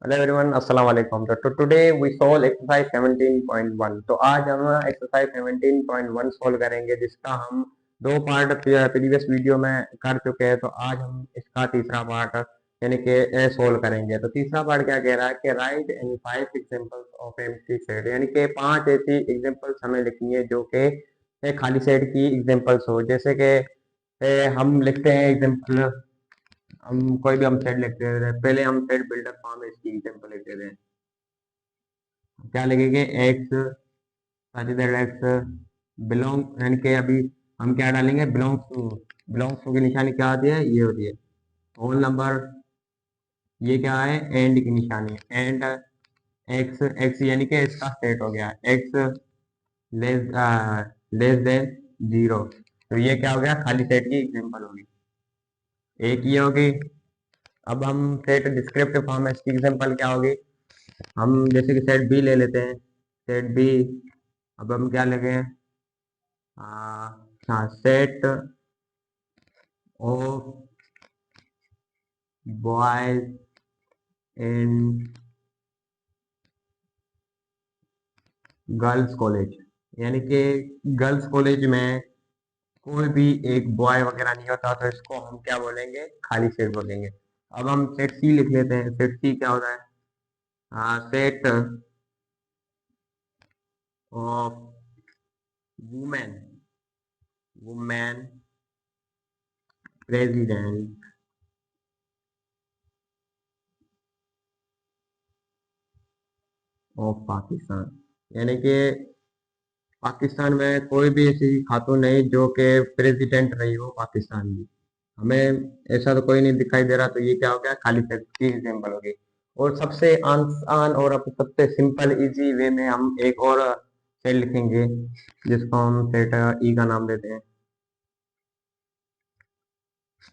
Hello everyone, अस्सलाम वालेकुम। तो टुडे वी सॉल्व एक्सरसाइज 17.1। तो आज हम एक्सरसाइज 17.1 सॉल्व करेंगे, जिसका हम दो पार्ट प्रीवियस वीडियो में कर चुके हैं। तो आज हम इसका तीसरा पार्ट यानी कि सॉल्व करेंगे। तो तीसरा पार्ट क्या कह रहा है कि right any 5 examples of empty set, यानी कि 5 ऐसी एग्जांपल्स हमें लिखनी है जो कि खाली सेट की एग्जांपल्स हो। जैसे कि हम लिखते हैं एग्जांपल, हम कोई भी हम सेट लिखते हैं। पहले हम सेट बिल्डर फॉर्म है, इसकी एग्जांपल लिख देते हैं। क्या लिखेंगे? एक्स कंसीडर एक्स बिलोंग, यानी कि अभी हम क्या डालेंगे? Belongs to. बिलोंग्स टू की निशानी क्या होती है? ये होती है होल नंबर। ये क्या है? एंड की निशानी है। एंड एक्स, एक्स यानी कि इसका सेट हो गया x less less than zero. तो ये क्या हो गया? खाली सेट की एग्जांपल होगी। एक ये होगी। अब हम सेट डिस्क्रिप्टिव फॉर्म है, इसकी एग्जांपल क्या होगी? हम जैसे कि सेट बी ले लेते हैं। सेट बी, अब हम क्या लेंगे? हाँ, set of boys in girls college, यानी कि गर्ल्स कॉलेज में कोई भी एक बॉय वगैरह नहीं होता, तो इसको हम क्या बोलेंगे? खाली सेट बोलेंगे। अब हम सेट सी लिख लेते हैं। सेट सी क्या होता है? हाँ, set of women women president of Pakistan, यानी कि पाकिस्तान में कोई भी ऐसी खातून नहीं जो कि प्रेसिडेंट रही हो पाकिस्तान की। हमें ऐसा तो कोई नहीं दिखाई दे रहा, तो ये क्या हो गया? खाली सेट की एग्जाम्पल हो गई। और सबसे आसान और अब सबसे सिंपल इजी वे में हम एक और सेट लिखेंगे, जिसको हम सेट ई का नाम देते हैं।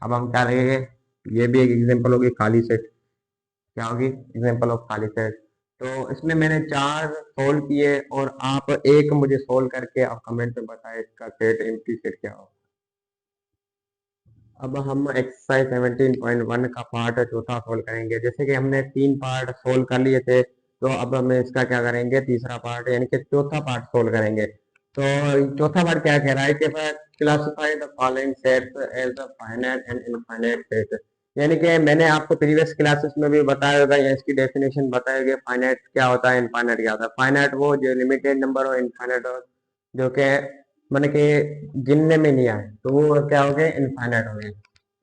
अब हम क्या लिखेंगे? ये भी एक एग्जाम्पल होगी खाली सेट। क्या होगी? एग्जाम्पल ऑफ खाली सेट। तो इसमें मैंने 4 सोल्व किए, और आप एक मुझे सोल्व करके आप कमेंट में बताएं इसका सेट एम्प्टी सेट क्या हो। अब हम एक्सरसाइज 17.1 का पार्ट चौथा सोल्व करेंगे। जैसे कि हमने 3 पार्ट सोल्व कर लिए थे, तो अब हम इसका क्या करेंगे? तीसरा पार्ट यानी कि चौथा पार्ट सोल्व करेंगे। तो चौथा पार्ट क्या कह रहा है कि classify the following sets as a finite and infinite set. यानी कि मैंने आपको प्रीवियस क्लासेस में भी बताया होगा, या इसकी डेफिनेशन बताया गया, फाइनाइट क्या होता है, इनफाइनाइट क्या होता है। फाइनाइट वो जो लिमिटेड नंबर हो, इनफाइनाइट हो जो कि मैंने कि गिनने में नहीं आए, तो वो क्या हो गए? इनफाइनाइट हो गए।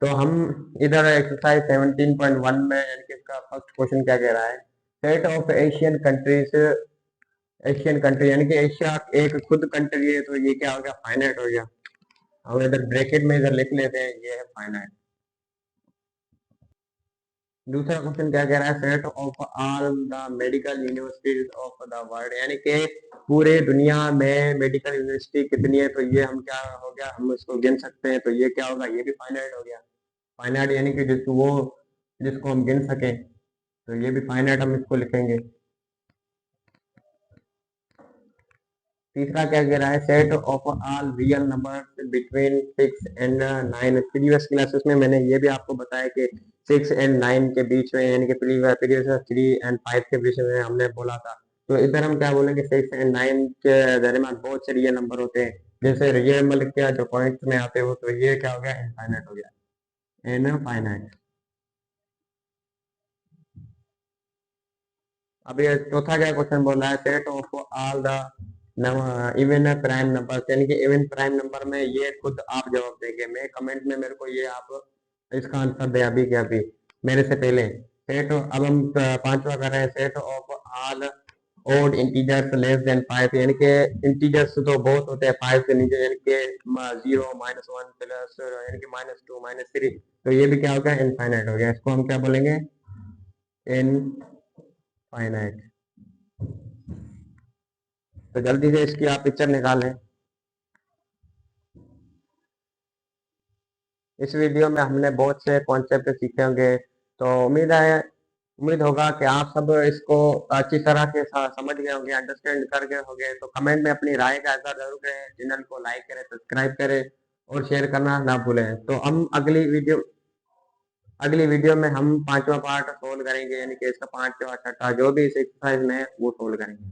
तो हम इधर एक्सरसाइज 17.1 में, यानी कि इसका फर्स्ट क्वेश्चन क्या कह रहा है? Set of Asian countries, Asian country यानी कि एशिया एक खुद कंट्री है, तो ये क्या हो गया? फाइनाइट हो गया। हम इधर ब्रैकेट में इधर लिख लेते हैं, ये है फाइनाइट। दूसरा क्वेश्चन क्या कह रहा है? Set of all the medical universities of the world, यानी कि पूरे दुनिया में मेडिकल यूनिवर्सिटी कितनी है, तो ये हम क्या हो गया? हम इसको गिन सकते हैं, तो ये क्या होगा? ये भी फाइनाइट हो गया। फाइनाइट यानी कि जिसको वो जिसको हम गिन सकें, तो ये भी फाइनाइट हम इसको लिखेंगे। तीसरा क्या कह रहा है? Set of all real numbers between 6 and 9। Previous classes में मैंने ये भी आपको बताया कि 6 and 9 के बीच में, यानी कि प्रीवियस 3 and 5 के बीच में हमने बोला था। तो इधर हम क्या बोलेंगे? 6 and 9 के दरमियान बहुत से रियल नंबर होते हैं। जैसे रियल मतलब क्या, जो पॉइंट्स में आते हो, तो ये क्या हो गया? इनफाइनाइट हो गया, इनफाइनाइट। अब ये चौथा क्या क्वेश्चन बोल रहा है? Set of all the even prime number, यानी कि इवन प्राइम नंबर में, ये खुद आप जवाब देंगे। मैं कमेंट में मेरे को ये आप इसका आंसर दे अभी के अभी, मेरे से पहले। सेट, अब हम पांचवा कर रहे हैं। Set of all odd integers less than 5, यानी कि इंटीजर्स तो बहुत होते हैं 5 से नीचे, यानी कि 0, -1 प्लस, यानी कि -2 -3। तो ये भी क्या हो गया? इनफाइनाइट हो गया। इसको हम क्या बोलेंगे? इनफाइनाइट। तो जल्दी से इसकी आप पिक्चर निकालें। इस वीडियो में हमने बहुत से कॉन्सेप्ट सीखे होंगे, तो उम्मीद होगा कि आप सब इसको अच्छी तरह से समझ गए होंगे, अंडरस्टैंड कर गए होंगे। तो कमेंट में अपनी राय का इज़हार जरूर करें, चैनल को लाइक करें, सब्सक्राइब करें और शेयर करना ना भूलें। तो हम अगली वीडियो अगली वीडियो में हम 5वां पार्ट सोल्व करेंगे, यानी कि इसका 5वां छठा जो भी इस एक्सरसाइज में है वो सोल्व करेंगे।